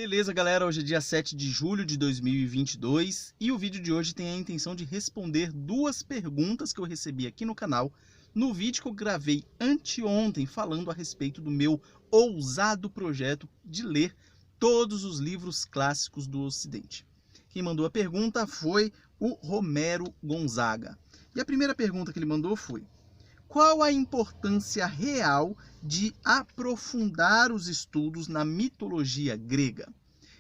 Beleza, galera? Hoje é dia 7 de julho de 2022 e o vídeo de hoje tem a intenção de responder duas perguntas que eu recebi aqui no canal no vídeo que eu gravei anteontem falando a respeito do meu ousado projeto de ler todos os livros clássicos do Ocidente. Quem mandou a pergunta foi o Romero Gonzaga. E a primeira pergunta que ele mandou foi: qual a importância real de aprofundar os estudos na mitologia grega?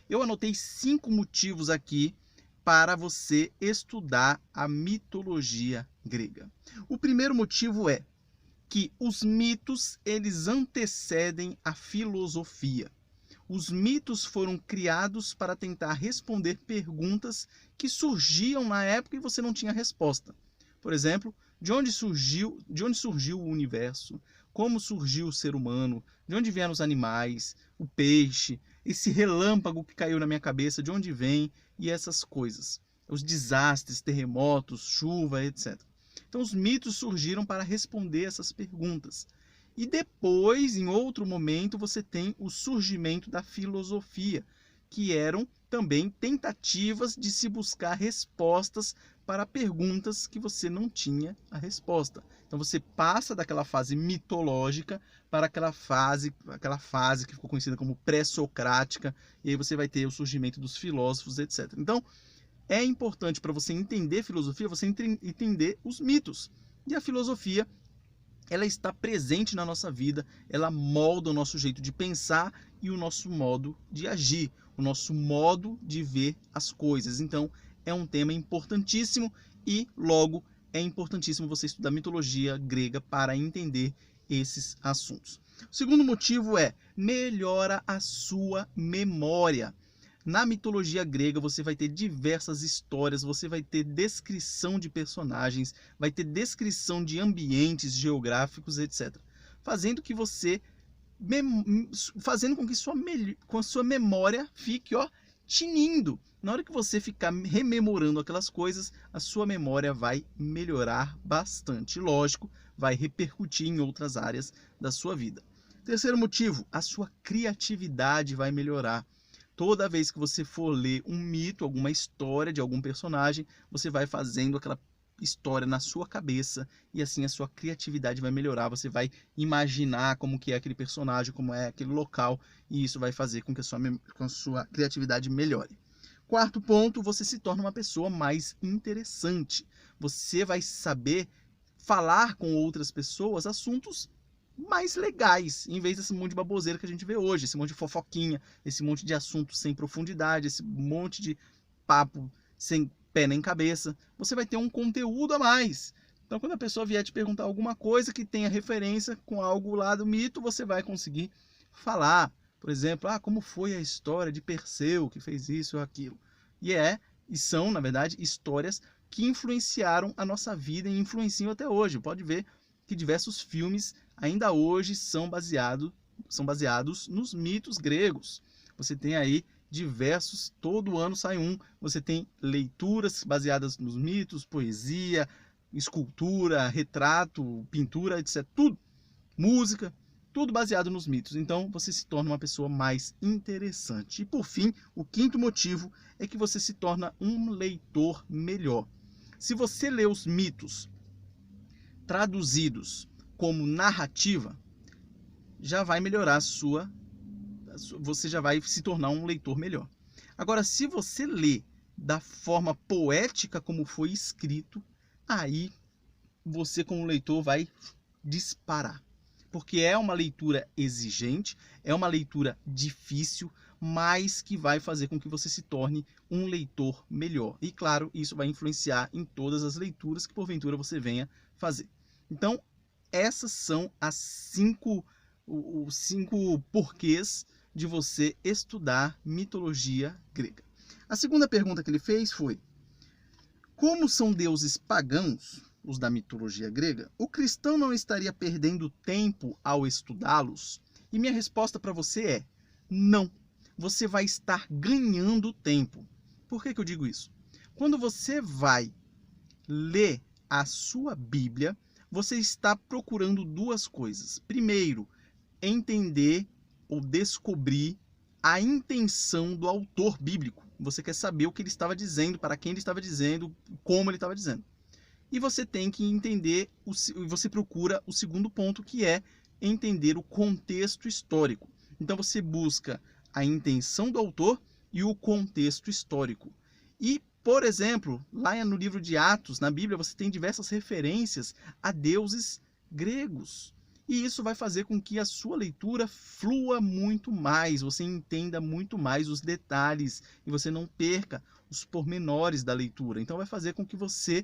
Eu anotei 5 motivos aqui para você estudar a mitologia grega. O primeiro motivo é que os mitos, eles antecedem a filosofia. Os mitos foram criados para tentar responder perguntas que surgiam na época e você não tinha resposta. Por exemplo, de onde surgiu o universo? Como surgiu o ser humano? De onde vieram os animais? O peixe? Esse relâmpago que caiu na minha cabeça, de onde vem? E essas coisas. Os desastres, terremotos, chuva, etc. Então os mitos surgiram para responder essas perguntas. E depois, em outro momento, você tem o surgimento da filosofia, que eram também tentativas de se buscar respostas para perguntas que você não tinha a resposta. Então você passa daquela fase mitológica para aquela fase que ficou conhecida como pré-socrática, e aí você vai ter o surgimento dos filósofos, etc. Então é importante para você entender filosofia, você entender os mitos. E a filosofia, ela está presente na nossa vida, ela molda o nosso jeito de pensar e o nosso modo de agir, o nosso modo de ver as coisas. Então, é um tema importantíssimo e, logo, é importantíssimo você estudar mitologia grega para entender esses assuntos. O segundo motivo é: melhora a sua memória. Na mitologia grega você vai ter diversas histórias, você vai ter descrição de personagens, vai ter descrição de ambientes geográficos, etc. Fazendo com que sua memória fique tinindo. Na hora que você ficar rememorando aquelas coisas, a sua memória vai melhorar bastante. Lógico, vai repercutir em outras áreas da sua vida. Terceiro motivo, a sua criatividade vai melhorar. Toda vez que você for ler um mito, alguma história de algum personagem, você vai fazendo aquela história na sua cabeça e assim a sua criatividade vai melhorar. Você vai imaginar como que é aquele personagem, como é aquele local, e isso vai fazer com que a sua criatividade melhore. Quarto ponto, você se torna uma pessoa mais interessante. Você vai saber falar com outras pessoas assuntos mais legais, em vez desse monte de baboseira que a gente vê hoje, esse monte de fofoquinha, esse monte de assunto sem profundidade, esse monte de papo sem pé nem cabeça. Você vai ter um conteúdo a mais. Então, quando a pessoa vier te perguntar alguma coisa que tenha referência com algo lá do mito, você vai conseguir falar. Por exemplo, como foi a história de Perseu, que fez isso ou aquilo. E são, na verdade, histórias que influenciaram a nossa vida e influenciam até hoje. Pode ver que diversos filmes ainda hoje são baseados nos mitos gregos. Você tem aí diversos, todo ano sai um. Você tem leituras baseadas nos mitos, poesia, escultura, retrato, pintura, etc. Tudo, música, tudo baseado nos mitos. Então você se torna uma pessoa mais interessante. E por fim, o quinto motivo é que você se torna um leitor melhor. Se você lê os mitos traduzidos como narrativa, já vai melhorar você já vai se tornar um leitor melhor. Agora, se você lê da forma poética como foi escrito, aí você como leitor vai disparar. Porque é uma leitura exigente, é uma leitura difícil, mas que vai fazer com que você se torne um leitor melhor. E claro, isso vai influenciar em todas as leituras que porventura você venha fazer. Então, essas são os 5 porquês de você estudar mitologia grega. A segunda pergunta que ele fez foi: como são deuses pagãos, os da mitologia grega, o cristão não estaria perdendo tempo ao estudá-los? E minha resposta para você é: não. Você vai estar ganhando tempo. Por que eu digo isso? Quando você vai ler a sua Bíblia, você está procurando duas coisas. Primeiro, entender ou descobrir a intenção do autor bíblico. Você quer saber o que ele estava dizendo, para quem ele estava dizendo, como ele estava dizendo. E você tem que entender, você procura o segundo ponto, que é entender o contexto histórico. Então você busca a intenção do autor e o contexto histórico. E, por exemplo, lá no livro de Atos, na Bíblia, você tem diversas referências a deuses gregos. E isso vai fazer com que a sua leitura flua muito mais, você entenda muito mais os detalhes e você não perca os pormenores da leitura. Então vai fazer com que você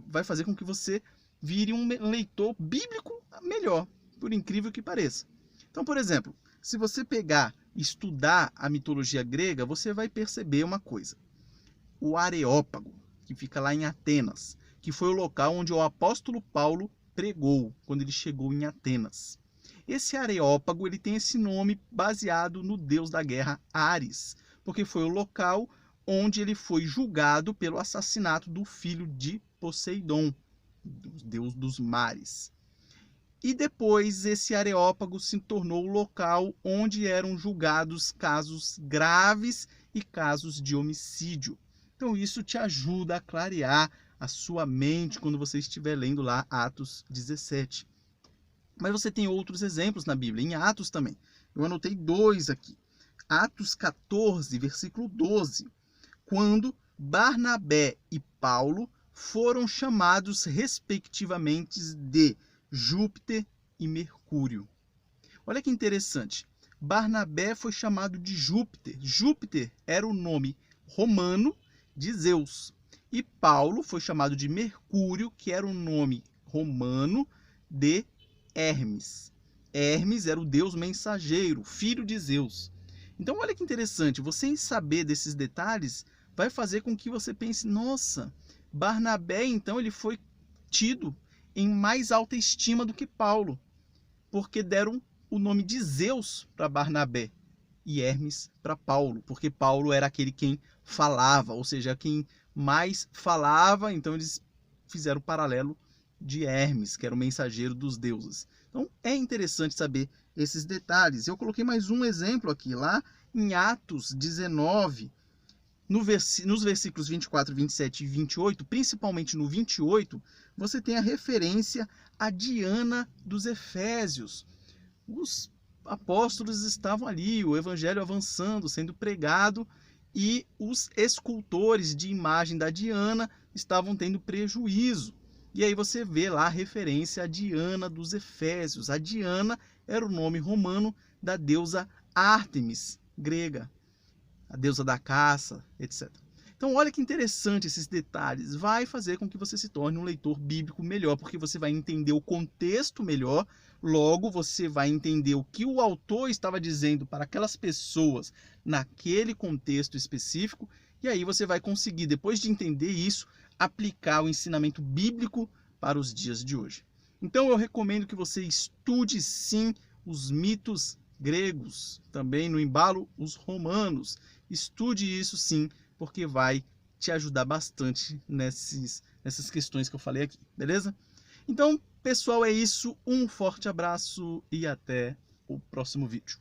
vai fazer com que você vire um leitor bíblico melhor, por incrível que pareça. Então, por exemplo, se você pegar e estudar a mitologia grega, você vai perceber uma coisa. O Areópago, que fica lá em Atenas, que foi o local onde o apóstolo Paulo pregou quando ele chegou em Atenas. Esse Areópago, ele tem esse nome baseado no deus da guerra Ares, porque foi o local onde ele foi julgado pelo assassinato do filho de Poseidon, deus dos mares. E depois esse Areópago se tornou o local onde eram julgados casos graves e casos de homicídio. Então isso te ajuda a clarear a sua mente quando você estiver lendo lá Atos 17. Mas você tem outros exemplos na Bíblia, em Atos também. Eu anotei 2 aqui. Atos 14, versículo 12. Quando Barnabé e Paulo foram chamados respectivamente de Júpiter e Mercúrio. Olha que interessante. Barnabé foi chamado de Júpiter. Júpiter era o nome romano de Zeus. E Paulo foi chamado de Mercúrio, que era o nome romano de Hermes. Hermes era o deus mensageiro, filho de Zeus. Então olha que interessante, você em saber desses detalhes vai fazer com que você pense, nossa, Barnabé então ele foi tido em mais alta estima do que Paulo, porque deram o nome de Zeus para Barnabé e Hermes para Paulo, porque Paulo era aquele quem falava, ou seja, quem mais falava, então eles fizeram o paralelo de Hermes, que era o mensageiro dos deuses. Então é interessante saber esses detalhes. Eu coloquei mais um exemplo aqui, lá em Atos 19, nos versículos 24, 27 e 28, principalmente no 28, você tem a referência a Diana dos Efésios. Os apóstolos estavam ali, o evangelho avançando, sendo pregado, e os escultores de imagem da Diana estavam tendo prejuízo. E aí você vê lá a referência a Diana dos Efésios. A Diana era o nome romano da deusa Ártemis, grega, a deusa da caça, etc. Então olha que interessante esses detalhes, vai fazer com que você se torne um leitor bíblico melhor, porque você vai entender o contexto melhor, logo você vai entender o que o autor estava dizendo para aquelas pessoas naquele contexto específico, e aí você vai conseguir, depois de entender isso, aplicar o ensinamento bíblico para os dias de hoje. Então eu recomendo que você estude sim os mitos gregos, também no embalo os romanos. Estude isso sim, porque vai te ajudar bastante nessas questões que eu falei aqui, beleza? Então, pessoal, é isso. Um forte abraço e até o próximo vídeo.